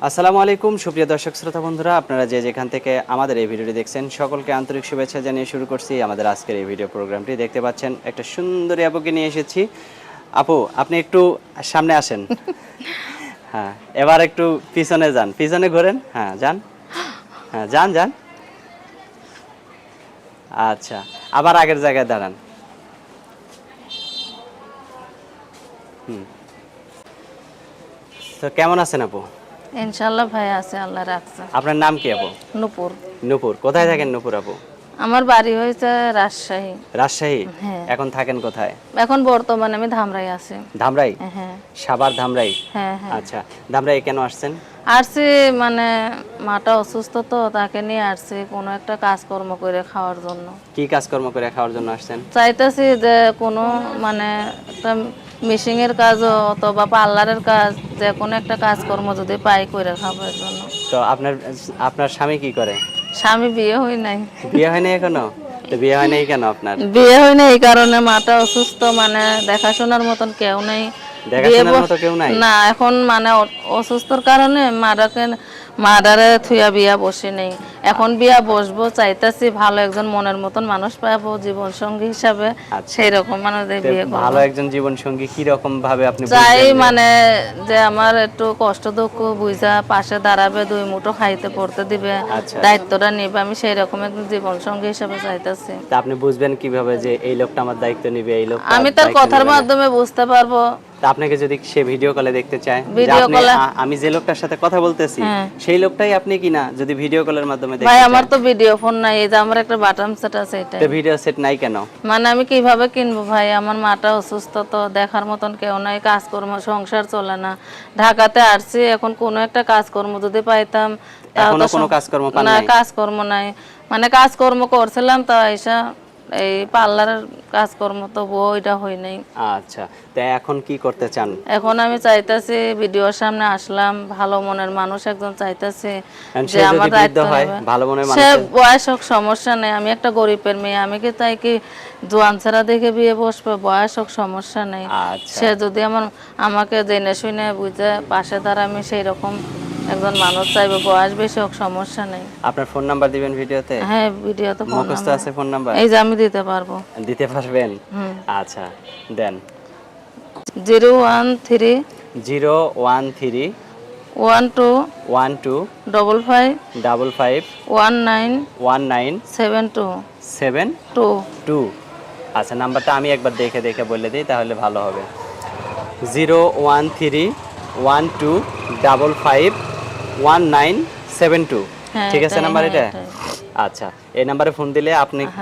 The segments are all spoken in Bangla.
আসসালামু আলাইকুম সুপ্রিয় দর্শক শ্রোতা বন্ধুরা, আপনারা যে যেখান থেকে আমাদের এই ভিডিওটি দেখছেন সকলকে আন্তরিক শুভেচ্ছা জানিয়ে শুরু করছি আমাদের আজকের এই ভিডিও প্রোগ্রামটি। দেখতে পাচ্ছেন একটা সুন্দরী আপুকে নিয়ে এসেছি। আপু, আপনি একটু সামনে আসেন। হ্যাঁ, এবার একটু পিছনে যান, পিছনে ঘোরেন। হ্যাঁ যান, হ্যাঁ যান যান। আচ্ছা, আবার আগের জায়গায় দাঁড়ান। তো কেমন আছেন আপু? ইনশাআল্লাহ ভাই আছে, আল্লাহ রাখছে। আপনার নাম কি আপু? নূপুর। নূপুর। কোথায় থাকেন নূপুর আপু? আমার বাড়ি হয়েছে রাজশাহী। রাজশাহী। হ্যাঁ। এখন থাকেন কোথায়? এখন বর্তমানে আমি ধামরাই আছি। ধামরাই? হ্যাঁ সাভার ধামরাই। হ্যাঁ হ্যাঁ। আচ্ছা, ধামরাই কেন আসছেন? আসছি মানে মাটা অসুস্থ, তো তাকে নিয়ে আসছি কোনো একটা কাজকর্ম করে খাওয়ার জন্য। কি কাজকর্ম করে খাওয়ার জন্য আসছেন? চাইতেছি যে কোনো মানে একটা মেশিনের কাজ অথবা পার্লারের কাজ, যে কোনো একটা কাজকর্ম যদি পাই করে খাবার জন্য। তো আপনার আপনার স্বামী কি করে? স্বামী বিয়ে হই নাই। বিয়ে হয়নি এখনো? তো বিয়ে হয় নাই কেন আপনার? বিয়ে হয় না এই কারণে, মাটা অসুস্থ, মানে দেখাশোনার মতন কেউ নেই। দেখাশোনার মতো কেউ নাই? না, এখন মানে অসুস্থর কারণে মারারে থুয়া বিয়া বসে নেই। এখন বিয়া বসবো, চাইতাছি ভালো একজন মনের মতন মানুষ পাবো জীবন সঙ্গী হিসাবে। আচ্ছা। সেই রকম মানুষ বিয়ে করবো। ভালো একজন জীবন সঙ্গী কি রকম ভাবে আপনি চাই বুঝবেন? মানে যে আমার একটু কষ্ট দুঃখ বুঝা পাশে দাঁড়াবে, দুই মুঠো খাইতে পড়তে দিবে, আচ্ছা। দায়িত্বটা নিবে, আমি সেই রকম একজন জীবন সঙ্গী হিসাবে চাইতাছি। তা আপনি বুঝবেন কিভাবে যে এই লোকটা আমার দায়িত্ব নিবে, এই লোকটা আমি তার কথার মাধ্যমে বুঝতে পারবো। তা আপনাকে যদি সে ভিডিও কলে দেখতে চায়, যে ভিডিও আপনি কলে আমি যে লোকটার সাথে কথা বলতেছি সেই লোকটাই আপনি কিনা, যদি ভিডিও কলের মাধ্যমে দেখতে ভাই চায়? আমার তো ভিডিও ফোন নাই, এই যে আমার একটা বাটাম সেট আছে এটা। তো ভিডিও সেট নাই কেন? মানে আমি কিভাবে কিনবো ভাই, আমার মাটা অসুস্থ, তো দেখার মতন কেউ নাই, কাজকর্ম সংসার চলে না। ঢাকাতে আসছি, এখন কোনো একটা কাজকর্ম যদি পাইতাম। এখনো কোনো কাজকর্ম পান না, নাই? কাজকর্ম নাই, মানে কাজকর্ম করছিলাম তো আইসা এই পার্লারের কাজকর্ম তো ওইটা হয় নাই। আচ্ছা, তা এখন কি করতে চান? এখন আমি চাইতাছি, ভিডিওর সামনে আসলাম, ভালো মনের মানুষ একজন চাইতাছি যে আমার দায়িত্ব নেবে। ভালো মনের সে মানুষ বয়স হোক সমস্যা নেই, আমি একটা গরিবের মেয়ে, আমি কি তাই কি জোয়ান ছেড়া দেখে বিয়ে বসবে? বয়স হোক সমস্যা নেই। আচ্ছা সে যদি আমাকে জেনে শুনে বুঝে পাশে দাঁড়া, আমি সেই রকম একজন মানুষ চাইবো। বয়স বেশি হোক সমস্যা নেই। আপনার ফোন নাম্বার দিবেন ভিডিওতে? হ্যাঁ, ভিডিওতে ফোন মুখস্থ আছে ফোন নাম্বার? এই যে আমি দিতে পারবো। দিতে পারবেন? আচ্ছা দেন। 013 013 12 12 55 55 19 19 72 72। 2। আচ্ছা, নাম্বারটা আমি একবার দেখে দেখে বলে দিই তাহলে ভালো হবে। 013 12 55 1972। হ্যাঁ, ঠিক আছে নাম্বার এটা? এটাই। আচ্ছা, এই নাম্বারে ফোন দিলে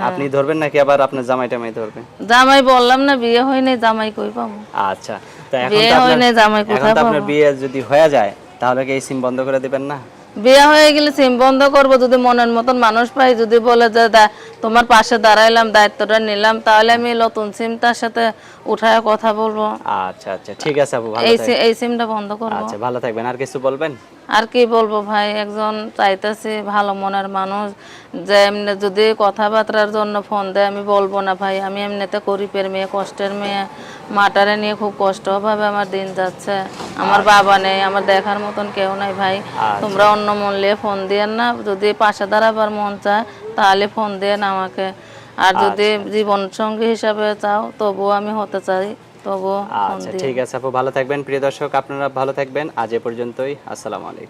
আপনি ধরবেন নাকি আবার আপনার জামাই টামাই ধরবে? জামাই বললাম না, বিয়ে হয় নাই, জামাই কই পাবো? আচ্ছা, তো এখন বিয়ে তো হয় নাই, জামাই এখন কোথায় তো আপনার পাবো? বিয়ে যদি হয়ে যায় তাহলে কি এই সিম বন্ধ করে দিবেন না? বিয়ে হয়ে গেলে সিম বন্ধ করবো যদি মনের মতন মানুষ পাই, যদি বলে যে তোমার পাশে দাঁড়াইলাম, দায়িত্বটা নিলাম, তাহলে আমি নতুন সিম তার সাথে উঠায় কথা বলবো। আচ্ছা আচ্ছা, ঠিক আছে আপু, ভালো থাকবেন। এই সিমটা বন্ধ করবো। আচ্ছা, ভালো থাকবেন। আর কিছু বলবেন? আর কি বলবো ভাই, একজন চাইতেছি ভালো মনের মানুষ, যে এমনি যদি কথাবার্তার জন্য ফোন দেয় আমি বলবো না ভাই, আমি এমনিতে গরিবের মেয়ে, কষ্টের মেয়ে, মাটারে নিয়ে খুব কষ্টভাবে আমার দিন যাচ্ছে। আমার বাবা নেই, আমার দেখার মতন কেউ নাই ভাই। তোমরা অন্য মূল্যে ফোন দিয়েন না, যদি পাশে দাঁড়াবার মন চায় তাহলে ফোন দিয়েন আমাকে। আর যদি জীবন সঙ্গী হিসাবে চাও তবুও আমি হতে চাই, তবুও ফোন আচ্ছা দিয়েন। ঠিক আছে আপু, ভালো থাকবেন। প্রিয় দর্শক, আপনারা ভালো থাকবেন। আজ এ পর্যন্তই। আসসালামু আলাইকুম।